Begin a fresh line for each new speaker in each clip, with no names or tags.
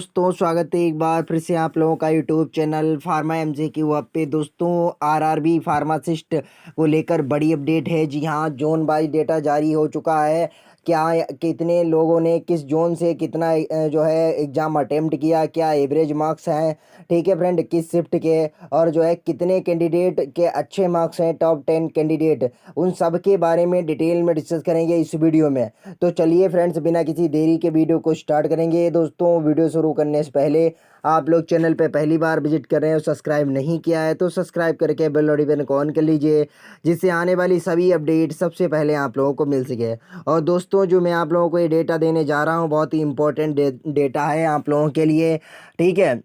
दोस्तों स्वागत है एक बार फिर से आप लोगों का यूट्यूब चैनल फार्मा एमजेक्यू हब पे। दोस्तों आरआरबी फार्मासिस्ट को लेकर बड़ी अपडेट है। जी हाँ, जोन वाइज डेटा जारी हो चुका है। क्या कितने लोगों ने किस जोन से कितना जो है एग्ज़ाम अटेम्प्ट किया, क्या एवरेज मार्क्स हैं, ठीक है फ्रेंड, किस शिफ्ट के, और जो है कितने कैंडिडेट के अच्छे मार्क्स हैं, टॉप 10 कैंडिडेट, उन सब के बारे में डिटेल में डिस्कस करेंगे इस वीडियो में। तो चलिए फ्रेंड्स, बिना किसी देरी के वीडियो को स्टार्ट करेंगे। दोस्तों वीडियो शुरू करने से पहले आप लोग चैनल पे पहली बार विजिट कर रहे हैं और सब्सक्राइब नहीं किया है तो सब्सक्राइब करके बेल नोटिफिकेशन को ऑन कर लीजिए, जिससे आने वाली सभी अपडेट सबसे पहले आप लोगों को मिल सके। और दोस्तों जो मैं आप लोगों को ये डेटा देने जा रहा हूँ बहुत ही इंपॉर्टेंट डेटा है आप लोगों के लिए, ठीक है।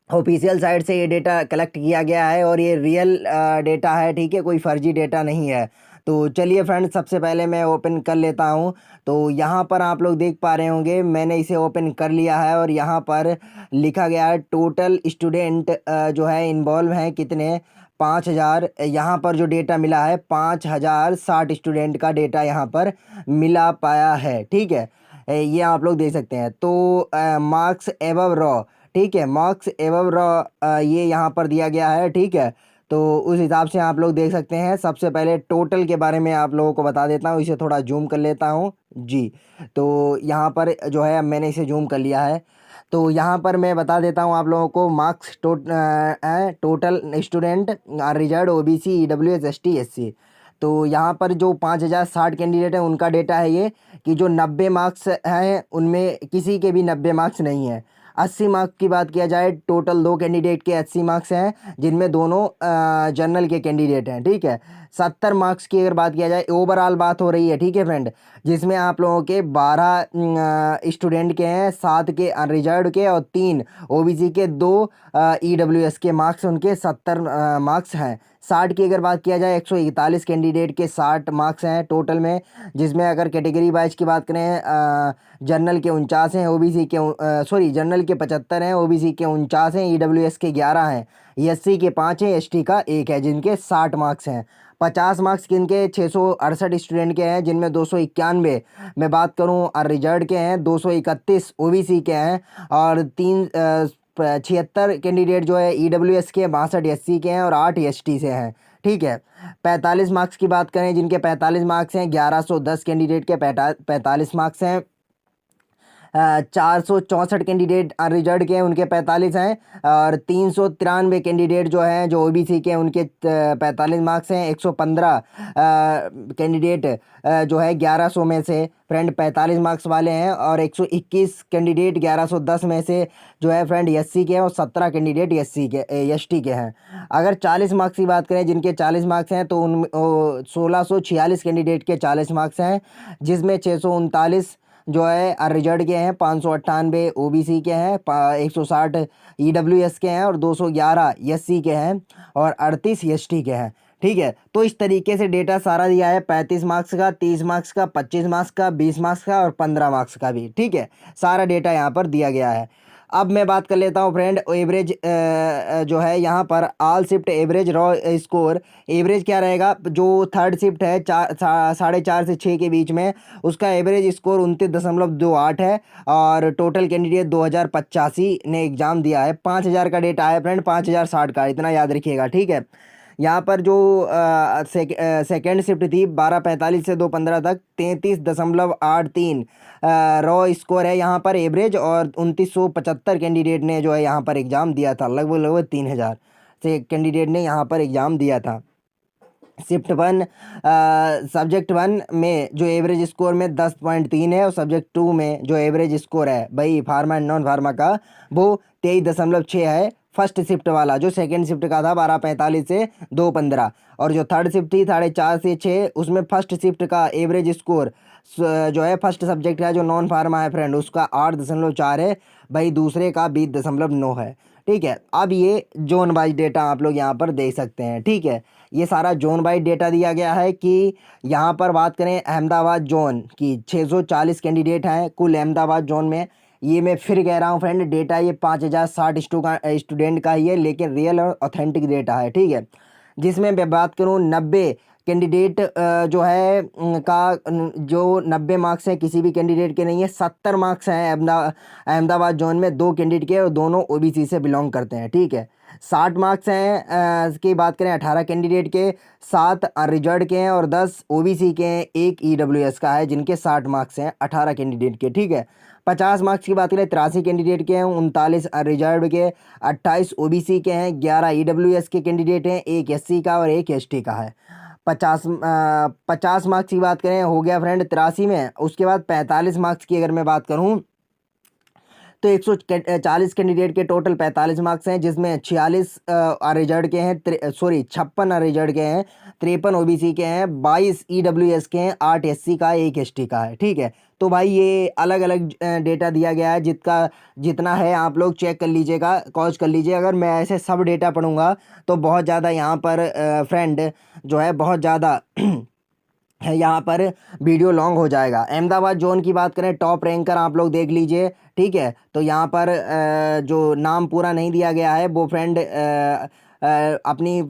ऑफिशियल साइट से ये डेटा कलेक्ट किया गया है और ये रियल डेटा है, ठीक है, कोई फर्जी डेटा नहीं है। तो चलिए फ्रेंड्स, सबसे पहले मैं ओपन कर लेता हूँ। तो यहाँ पर आप लोग देख पा रहे होंगे मैंने इसे ओपन कर लिया है और यहाँ पर लिखा गया है टोटल स्टूडेंट जो है इन्वॉल्व हैं कितने, 5000। यहाँ पर जो डेटा मिला है 5060 स्टूडेंट का डेटा यहाँ पर मिला पाया है, ठीक है। ये आप लोग देख सकते हैं। तो मार्क्स एबव रॉ, ठीक है, मार्क्स एवं रॉ ये यहाँ पर दिया गया है, ठीक है। तो उस हिसाब से आप लोग देख सकते हैं। सबसे पहले टोटल के बारे में आप लोगों को बता देता हूँ, इसे थोड़ा जूम कर लेता हूँ जी। तो यहाँ पर जो है मैंने इसे जूम कर लिया है। तो यहाँ पर मैं बता देता हूँ आप लोगों को marks total student reserve OBC EWS ST SC. तो यहाँ पर जो 5060 कैंडिडेट हैं उनका डेटा है ये, कि जो 90 मार्क्स हैं उनमें किसी के भी 90 मार्क्स नहीं है। 80 मार्क्स की बात किया जाए, टोटल 2 कैंडिडेट के 80 मार्क्स हैं जिनमें दोनों जनरल के कैंडिडेट हैं, ठीक है। 70 मार्क्स की अगर बात किया जाए, ओवरऑल बात हो रही है, ठीक है फ्रेंड, जिसमें आप लोगों के 12 स्टूडेंट के हैं, 7 के अनरिजर्व के और 3 ओबीसी के, 2 ईडब्ल्यूएस के मार्क्स, उनके 70 मार्क्स हैं। 60 की अगर बात किया जाए, 141 कैंडिडेट के 60 मार्क्स हैं टोटल में, जिसमें अगर कैटेगरी वाइज की बात करें, जनरल के 49 हैं, ओबीसी के जनरल के 75 हैं, ओबीसी के 49 हैं, ईडब्ल्यूएस के 11 हैं, एससी के 5 हैं, एसटी का 1 है, जिनके 60 मार्क्स हैं। 50 मार्क्स किनके, 668 स्टूडेंट के हैं, जिनमें 291 मैं बात करूं रिजर्व के हैं, 231 ओबीसी के हैं, और 76 कैंडिडेट जो है ईडब्ल्यूएस के, 62 एससी के हैं और 8 एसटी से हैं, ठीक है। 45 मार्क्स की बात करें, जिनके 45 मार्क्स हैं, 1110 कैंडिडेट के 45 मार्क्स हैं। 464 कैंडिडेट अनरिजर्व के हैं, उनके 45 हैं, और 393 कैंडिडेट जो हैं जो ओबीसी के हैं उनके 45 मार्क्स हैं। 115 कैंडिडेट जो है 1100 में से फ्रेंड 45 मार्क्स वाले हैं, और 121 कैंडिडेट 1110 में से जो है फ्रेंड एससी के हैं, और 17 कैंडिडेट एसटी के हैं। अगर 40 मार्क्स की बात करें, जिनके 40 मार्क्स हैं, तो उन 1646 कैंडिडेट के 40 मार्क्स हैं, जिसमें 639 जो है रिजर्व के हैं, 598 ओबीसी के हैं, 160 ईडब्ल्यूएस के हैं, और 211 एससी के हैं, और 38 एसटी के हैं, ठीक है। तो इस तरीके से डेटा सारा दिया है, 35 मार्क्स का, 30 मार्क्स का, 25 मार्क्स का, 20 मार्क्स का और 15 मार्क्स का भी, ठीक है। सारा डेटा यहाँ पर दिया गया है। अब मैं बात कर लेता हूँ फ्रेंड एवरेज जो है यहाँ पर all shift average raw score. Average क्या रहेगा, जो थर्ड शिफ्ट है 4:30 से 6 के बीच में, उसका एवरेज स्कोर 29.28 है, और टोटल कैंडिडेट 2085 ने एग्ज़ाम दिया है। 5000 का डेटा है फ्रेंड, 5060 का, इतना याद रखिएगा, ठीक है। यहाँ पर जो सेकेंड शिफ्ट थी 12:45 से 2:15 तक, 33.83 रॉ स्कोर है यहाँ पर एवरेज, और 2975 कैंडिडेट ने जो है यहाँ पर एग्ज़ाम दिया था, लगभग लगभग 3000 से कैंडिडेट ने यहाँ पर एग्ज़ाम दिया था। शिफ्ट 1 सब्जेक्ट 1 में जो एवरेज स्कोर में 10.3 है, और सब्जेक्ट 2 में जो एवरेज स्कोर है भाई फार्मा एंड नॉन फार्मा का, वो 23.6 है। फर्स्ट शिफ्ट वाला जो सेकंड शिफ्ट का था 12:45 से 2:15, और जो थर्ड शिफ्ट थी 4:30 से 6, उसमें फर्स्ट शिफ्ट का एवरेज स्कोर जो है फर्स्ट सब्जेक्ट का जो नॉन फार्मा है फ्रेंड, उसका 8.4 है भाई, दूसरे का 20.9 है, ठीक है। अब ये जोन वाइज डेटा आप लोग यहाँ पर देख सकते हैं, ठीक है। ये सारा जोन वाइज डेटा दिया गया है, कि यहाँ पर बात करें अहमदाबाद जोन की 640 कैंडिडेट हैं कुल अहमदाबाद जोन में। ये मैं फिर कह रहा हूँ फ्रेंड, डेटा ये 5060 स्टूडेंट का ही है, लेकिन रियल और ऑथेंटिक डेटा है, ठीक है। जिसमें मैं बात करूँ 90 कैंडिडेट जो है जो 90 मार्क्स हैं किसी भी कैंडिडेट के नहीं है, 70 मार्क्स हैं अहमदाबाद जोन में 2 कैंडिडेट के, और दोनों ओबीसी से बिलोंग करते हैं। ठीक है, 60 मार्क्स हैं की बात करें 18 कैंडिडेट के, 7 अनरिजर्व्ड के हैं और 10 ओबीसी के हैं, 1 ईडब्ल्यूएस का है जिनके 60 मार्क्स हैं 18 कैंडिडेट के। ठीक है, 50 मार्क्स की बात करें 83 कैंडिडेट के हैं, 39 अनरिजर्व्ड के, 28 ओबीसी के हैं, 11 ईडब्ल्यूएस के कैंडिडेट हैं, 1 एससी का और 1 एसटी का है। 50 मार्क्स की बात करें हो गया फ्रेंड 83 में। उसके बाद 45 मार्क्स की अगर मैं बात करूं तो 140 कैंडिडेट के टोटल 45 मार्क्स हैं, जिसमें 46 अनरिजर्व्ड के हैं, 56 अनरिजर्व्ड के हैं, 53 ओबीसी के हैं, 22 ईडब्ल्यूएस के हैं, 8 एससी का, 1 एसटी का है। ठीक है, तो भाई ये अलग अलग डेटा दिया गया है, जितना है आप लोग चेक कर लीजिएगा, कॉज कर लीजिए। अगर मैं ऐसे सब डेटा पढ़ूंगा तो बहुत ज़्यादा यहाँ पर फ्रेंड जो है बहुत ज़्यादा है, यहाँ पर वीडियो लॉन्ग हो जाएगा। अहमदाबाद जोन की बात करें, टॉप रैंकर आप लोग देख लीजिए। ठीक है, तो यहाँ पर जो नाम पूरा नहीं दिया गया है वो फ्रेंड अपनी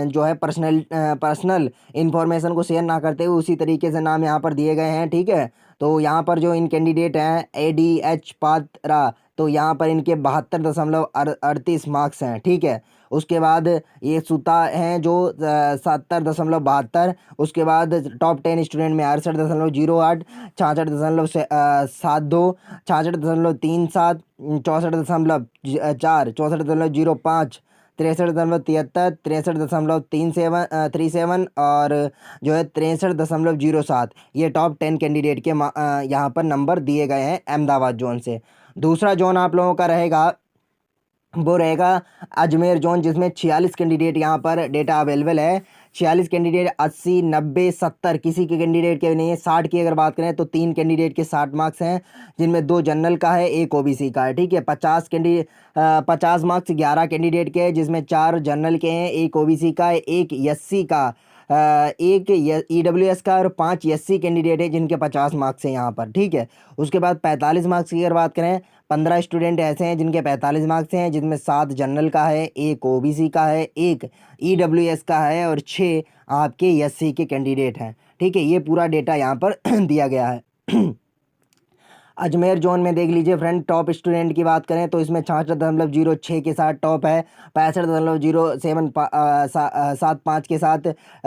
जो है पर्सनल इंफॉर्मेशन को शेयर ना करते हुए उसी तरीके से नाम यहाँ पर दिए गए हैं। ठीक है, तो यहाँ पर जो इन कैंडिडेट हैं ADH पात्रा, तो यहाँ पर इनके 72.38 मार्क्स हैं। ठीक है, उसके बाद ये सुता हैं जो 70.72, उसके बाद टॉप 10 स्टूडेंट में 68.08, 66.72, 66.37, 64.4, 64.05, 63.73, 63.37 और जो है 63.07, ये टॉप 10 कैंडिडेट के यहाँ पर नंबर दिए गए हैं अहमदाबाद जोन से। दूसरा जोन आप लोगों का रहेगा वो रहेगा अजमेर जोन, जिसमें 46 कैंडिडेट यहाँ पर डेटा अवेलेबल है। 46 कैंडिडेट 80, 90, 70 किसी के कैंडिडेट के नहीं है। 60 की अगर बात करें तो 3 कैंडिडेट के 60 मार्क्स हैं, जिनमें 2 जनरल का है, 1 ओबीसी का है। ठीक है, 50 मार्क्स 11 कैंडिडेट के हैं, जिसमें 4 जनरल के हैं, 1 ओबीसी का है, 1 एससी का, 1 ईडब्ल्यूएस का और 5 एससी कैंडिडेट है जिनके 50 मार्क्स हैं यहाँ पर। ठीक है, उसके बाद 45 मार्क्स की अगर बात करें, 15 स्टूडेंट ऐसे हैं जिनके 45 मार्क्स हैं, जिनमें 7 जनरल का है, 1 ओबीसी का है, 1 ईडब्ल्यूएस का है और 6 आपके एससी के कैंडिडेट हैं। ठीक है, ये पूरा डेटा यहाँ पर दिया गया है। अजमेर जोन में देख लीजिए फ्रेंड, टॉप स्टूडेंट की बात करें तो इसमें 66.06 के साथ टॉप है, 65.0775 के साथ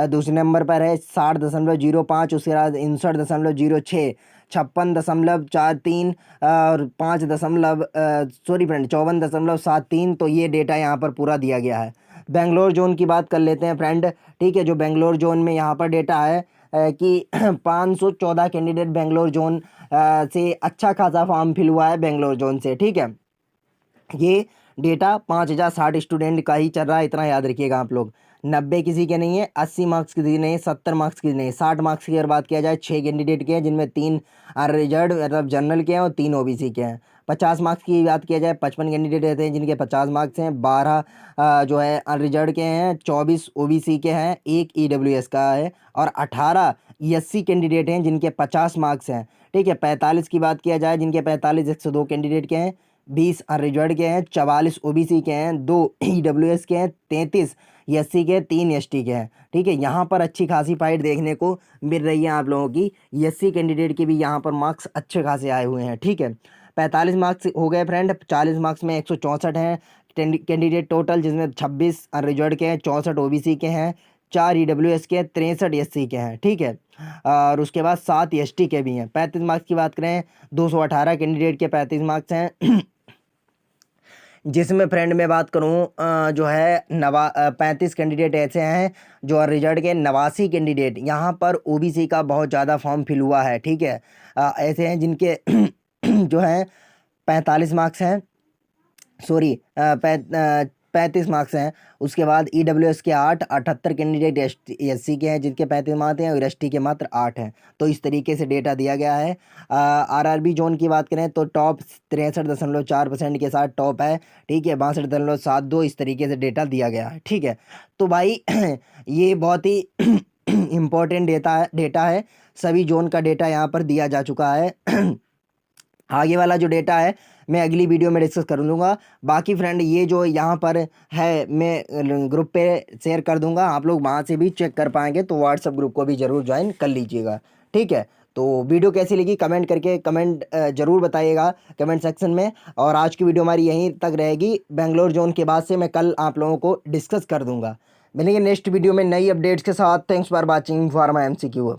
दूसरे नंबर पर है, 60.05, उसके बाद 59.06, 56.43 और 54.73, तो ये डेटा यहाँ पर पूरा दिया गया है। बेंगलोर जोन की बात कर लेते हैं फ्रेंड। ठीक है, जो बेंगलोर जोन में यहाँ पर डेटा है कि 514 कैंडिडेट बेंगलोर जोन से अच्छा खासा फॉर्म फिल हुआ है बेंगलोर जोन से। ठीक है, ये डेटा 5060 स्टूडेंट का ही चल रहा है, इतना याद रखिएगा आप लोग। 90 किसी के नहीं है, 80 मार्क्स किसी नहीं है, 70 मार्क्स की नहीं है। 60 मार्क्स की अगर बात किया जाए 6 कैंडिडेट के हैं, जिनमें 3 अनरिजर्व्ड मतलब जनरल के हैं और 3 ओबीसी के हैं। 50 मार्क्स की बात किया जाए 55 कैंडिडेट रहते हैं जिनके 50 मार्क्स हैं, 12 जो है अनरिजर्व्ड के हैं, 24 ओबीसी के हैं, 1 ईडब्ल्यूएस का है और 18 एससी कैंडिडेट हैं जिनके 50 मार्क्स हैं। ठीक है, 45 की बात किया जाए जिनके 45 102 कैंडिडेट के हैं, 20 अनरिजर्व्ड के हैं, 44 ओबीसी के हैं, 2 ईडब्ल्यूएस के हैं, 33 एससी के, 3 एसटी के हैं। ठीक है, यहाँ पर अच्छी खासी फाइट देखने को मिल रही है आप लोगों की। एससी कैंडिडेट के भी यहाँ पर मार्क्स अच्छे खासे आए हुए हैं। ठीक है, 45 मार्क्स हो गए फ्रेंड। 40 मार्क्स में 164 हैं कैंडिडेट टोटल, जिसमें 26 अनरिजर्व्ड के हैं, 64 ओबीसी के हैं, 4 ईडब्ल्यूएस के हैं, 63 एससी के हैं। ठीक है, और उसके बाद 7 एसटी के भी हैं। 35 मार्क्स की बात करें 218 कैंडिडेट के 35 मार्क्स हैं, जिसमें फ्रेंड मैं बात करूं जो है 35 कैंडिडेट ऐसे हैं जो रिजल्ट के 89 कैंडिडेट यहाँ पर ओबीसी का बहुत ज़्यादा फॉर्म फिल हुआ है। ठीक है, ऐसे हैं जिनके जो हैं 45 मार्क्स हैं, सॉरी 35 मार्क्स हैं। उसके बाद ईडब्ल्यूएस के 8, 78 कैंडिडेट एससी के हैं जिनके 35 मार्क्स हैं और एसटी के मात्र 8 हैं। तो इस तरीके से डेटा दिया गया है। आरआरबी जोन की बात करें तो टॉप 63.4% के साथ टॉप है। ठीक है, 62.72 इस तरीके से डेटा दिया गया है। ठीक है, तो भाई ये बहुत ही इम्पोर्टेंट डेटा है। सभी जोन का डेटा यहाँ पर दिया जा चुका है। आगे वाला जो डेटा है मैं अगली वीडियो में डिस्कस कर लूँगा। बाकी फ्रेंड ये जो यहाँ पर है मैं ग्रुप पे शेयर कर दूँगा, आप लोग वहाँ से भी चेक कर पाएंगे, तो व्हाट्सएप ग्रुप को भी ज़रूर ज्वाइन कर लीजिएगा। ठीक है, तो वीडियो कैसी लगी कमेंट करके ज़रूर बताइएगा कमेंट सेक्शन में। और आज की वीडियो हमारी यहीं तक रहेगी, बेंगलोर जोन के बाद से मैं कल आप लोगों को डिस्कस कर दूँगा। मिलेंगे नेक्स्ट वीडियो में नई अपडेट्स के साथ। Thanks for watching pharma MCQ।